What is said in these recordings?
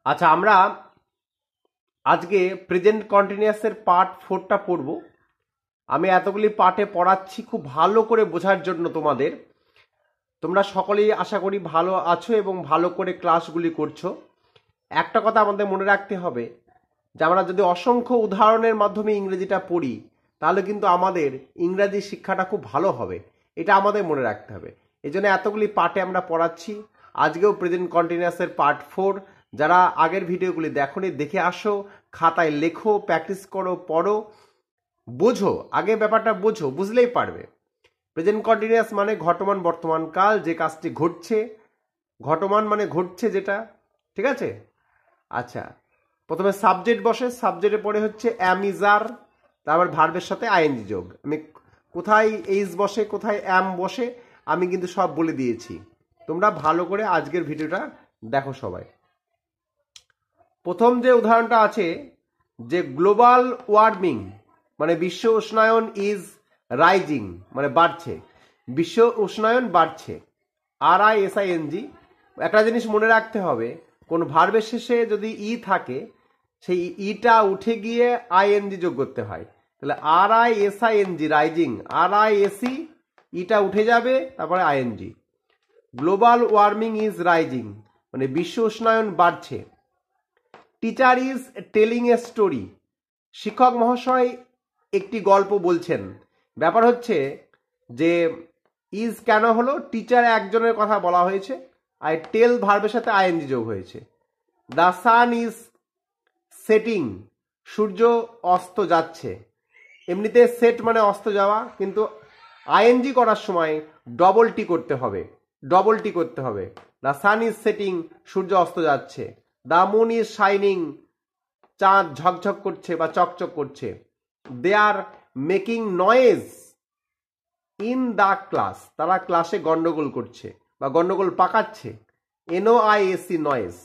আচ্ছা, আমরা আজকে প্রেজেন্ট কন্টিনিউয়াসের পার্ট 4টা পড়ব। আমি এতগুলি পার্টে পড়াচ্ছি খুব ভালো করে বোঝার জন্য তোমাদের। তোমরা সকলেই আশা করি ভালো আছো এবং ভালো করে ক্লাসগুলি করছো। একটা কথা আমাদের মনে রাখতে হবে যে আমরা যদি অসংখ্য উদাহরণের মাধ্যমে ইংরেজিটা পড়ি তাহলে কিন্তু আমাদের ইংরাজি শিক্ষাটা খুব ভালো হবে, এটা আমাদের মনে রাখতে হবে। এই জন্য এতগুলি পার্টে আমরা পড়াচ্ছি। আজকেও প্রেজেন্ট কন্টিনিউয়াসের পার্ট 4। যারা আগের ভিডিওগুলি দেখোনি দেখে আসো, খাতায় লেখো, প্র্যাকটিস করো, পড়ো, বোঝো। আগে ব্যাপারটা বোঝো, বুঝলেই পারবে। প্রেজেন্ট কন্টিনিউয়াস মানে ঘটমান বর্তমান কাল, যে কাজটি ঘটছে। ঘটমান মানে ঘটছে যেটা, ঠিক আছে? আচ্ছা, প্রথমে সাবজেক্ট বসে, সাবজেক্টে পড়ে হচ্ছে অ্যাম ইজ আর, তারপর ভার্বের সাথে আইএনজি যোগ। আমি কোথায় এইজ বসে কোথায় অ্যাম বসে আমি কিন্তু সব বলে দিয়েছি। তোমরা ভালো করে আজকের ভিডিওটা দেখো সবাই। প্রথম যে উদাহরণটা আছে যে গ্লোবাল ওয়ার্মিং মানে বিশ্ব উষ্ণায়ন ইজ রাইজিং মানে বাড়ছে, বিশ্ব উষ্ণায়ন বাড়ছে। RISING। একটা জিনিস মনে রাখতে হবে, কোন ভার্বের শেষে যদি ই থাকে সেই ইটা উঠে গিয়ে আইএনজি যোগ করতে হয়। তাহলে RISING রাইজিং, RISE ইটা উঠে যাবে, তারপরে ing. Global warming is rising মানে বিশ্ব উষ্ণায়ন বাড়ছে। Teacher is telling a story, শিক্ষক মহাশয় একটি গল্প বলছেন। ব্যাপার হচ্ছে যে ইজ কেন হলো, টিচার একজনের কথা বলা হয়েছে, আর টেল ভার্বের সাথে আইএনজি যোগ হয়েছে। দ্য সান ইজ সেটিং, সূর্য অস্ত যাচ্ছে। এমনিতে সেট মানে অস্ত যাওয়া, কিন্তু আইএনজি করার সময় ডবল টি করতে হবে, ডবল টি করতে হবে। দ্য সান ইজ সেটিং, সূর্য অস্ত যাচ্ছে। দ্য মুন ইজ শাইনিং, চাঁদ ঝকঝক করছে বা চকচক করছে। They are making noise in the class, তারা ক্লাসে গন্ডগোল করছে বা গন্ডগোল পাকাচ্ছে। NOISE noise.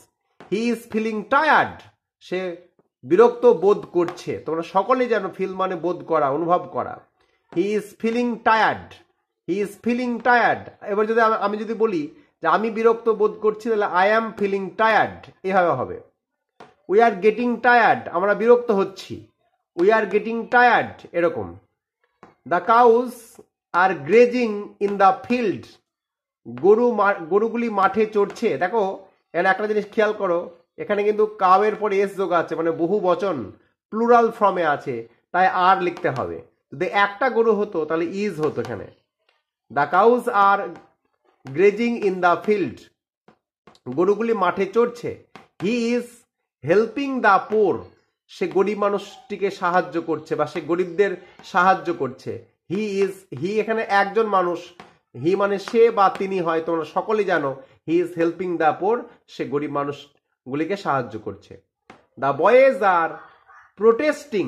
He is feeling tired, সে বিরক্ত বোধ করছে। তোমরা সকলেই জানো ফিল মানে বোধ করা, অনুভব করা। He is feeling tired, he is feeling tired. এবার যদি আমি যদি বলি যে আমি বিরক্ত বোধ করছি, তাহলে আই অ্যাম ফিলিং টায়ার্ড এভাবে হবে। উই আর গেটিং টায়ার্ড, আমরা বিরক্ত হচ্ছি। উই আর গেটিং টায়ার্ড এরকম। The cows are grazing in the field, গরুগুলি মাঠে চড়ছে। দেখো এখানে একটা জিনিস খেয়াল করো, এখানে কিন্তু কাউয়ের পরে এস যোগ আছে মানে বহু বচন, প্লুরাল ফর্মে আছে, তাই আর লিখতে হবে। যদি একটা গরু হতো তাহলে ইজ হতো এখানে। The cows are grazing in the field, গরুগুলি মাঠে চড়ছে। He is helping the poor, সে গরিব মানুষটিকে সাহায্য করছে বা সে গরিবদের সাহায্য করছে। হি এখানে একজন মানুষ, হি মানে সে বা তিনি হয়, তোমরা সকলেই জানো he is helping the poor, সে গরিব মানুষগুলিকে সাহায্য করছে। দ্য বয়েজ আর প্রোটেস্টিং,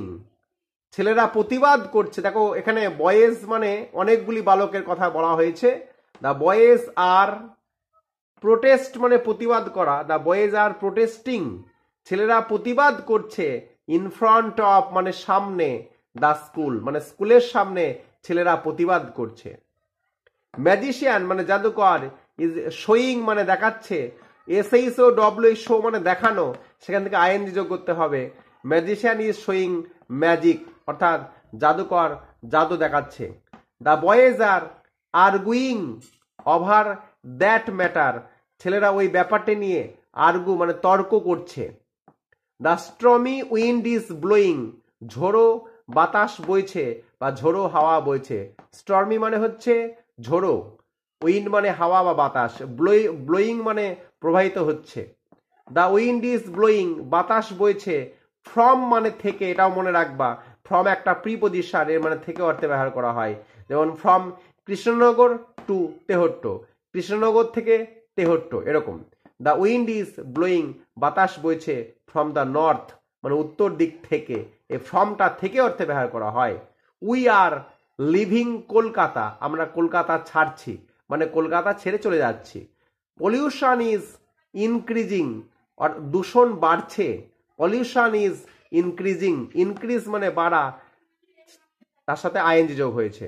ছেলেরা প্রতিবাদ করছে। দেখো এখানে বয়েজ মানে অনেকগুলি বালকের কথা বলা হয়েছে। দ্য বয়েজ আর প্রোটেস্ট মানে প্রতিবাদ করা। দ্য বয়েজ আর প্রোটেস্টিং, ছেলেরা প্রতিবাদ করছে। ইন ফ্রন্ট অফ মানে সামনে, দ্য স্কুল মানে স্কুলের সামনে ছেলেরা প্রতিবাদ করছে। ম্যাজিশিয়ান মানে জাদুকর, ইজ শোয়িং মানে দেখাচ্ছে। SHOW শো মানে দেখানো, সেখান থেকে আইএনজি যোগ করতে হবে। ম্যাজিশিয়ান ইজ শোয়িং ম্যাজিক, অর্থাৎ জাদুকর জাদু দেখাচ্ছে। The boys are arguing over that matter, ছেলেরা ওই ব্যাপারটা নিয়ে আর্গু মানে তর্ক করছে। The stormy wind is blowing, ঝোড়ো বাতাস বইছে বা ঝোড়ো হাওয়া বইছে। স্টর্মি মানে হচ্ছে ঝোড়ো, উইন্ড মানে হাওয়া বা বাতাস, ব্লোয়িং মানে প্রবাহিত হচ্ছে। দ্য উইন্ড ইজ ব্লোয়িং, বাতাস বইছে। ফ্রম মানে থেকে, এটাও মনে রাখবা, ফ্রম একটা প্রিপজিশন, এর মানে থেকে অর্থে ব্যবহার করা হয়। যেমন ফ্রম কৃষ্ণনগর টু তেহট্ট, কৃষ্ণনগর থেকে তেহট্ট এরকম। দ্য উইন্ড ইজ ব্লোয়িং, বাতাস বইছে। ফ্রম দ্য নর্থ মানে উত্তর দিক থেকে, এই ফ্রমটা থেকে অর্থে ব্যবহার করা হয়। উই আর লিভিং কলকাতা, আমরা কলকাতা ছাড়ছি মানে কলকাতা ছেড়ে চলে যাচ্ছি। পলিউশন ইজ ইনক্রিজিং, দূষণ বাড়ছে। পলিউশন ইজ ইনক্রিজিং, ইনক্রিজ মানে বাড়া, তার সাথে আইএনজি যোগ হয়েছে।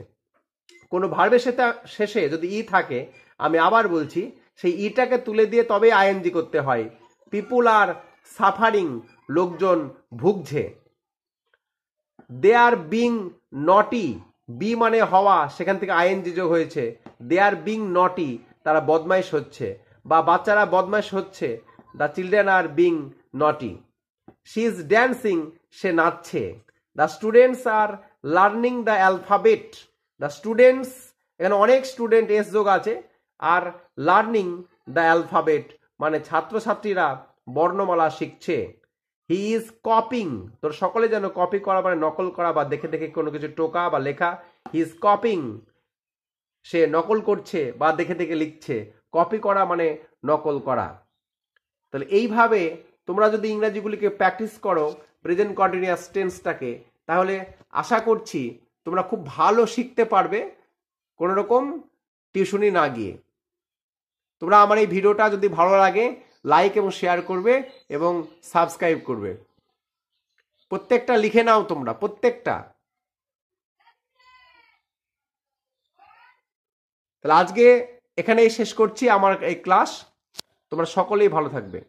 কোনো ভার্বের শেষে যদি ই থাকে, আমি আবার বলছি, সেই ইটাকে তুলে দিয়ে তবে আইএনজি করতে হয়। পিপুল আর সাফারিং লোকজন ভুগছে। দে আর বিং নটি, বি মানে হওয়া, সেখান থেকে আইএনজি যোগ হয়েছে। দে আর বিং নটি, তারা বদমাইশ হচ্ছে বা বাচ্চারা বদমাইশ হচ্ছে। দ্য চিলড্রেন আর বিং নটি। শি ইজ ড্যান্সিং, সে নাচছে। The students are learning the alphabet. The students, এখানে অনেক স্টুডেন্ট এস যোগ আছে। আর লার্নিং দ্য অ্যালফাবেট মানে ছাত্রছাত্রীরা বর্ণমালা শিখছে। হি ইজ কপিং, তোর সকলে যেন কপি করা মানে নকল করা বা দেখে দেখে কোনো কিছু টোকা বা লেখা। হি ইজ কপিং, সে নকল করছে বা দেখে দেখে লিখছে। কপি করা মানে নকল করা। তাহলে এইভাবে তোমরা যদি ইংরাজিগুলিকে প্র্যাকটিস করো প্রেজেন্ট কন্টিনিউয়াস টেন্সটাকে, তাহলে আশা করছি তোমরা খুব ভালো শিখতে পারবে কোনো রকম টিউশনি না গিয়ে। তোমরা আমার এই ভিডিওটা যদি ভালো লাগে লাইক এবং শেয়ার করবে এবং সাবস্ক্রাইব করবে। প্রত্যেকটা লিখে নাও তোমরা, প্রত্যেকটা। তাহলে আজকে এখানেই শেষ করছি আমার এই ক্লাস। তোমরা সকলেই ভালো থাকবে।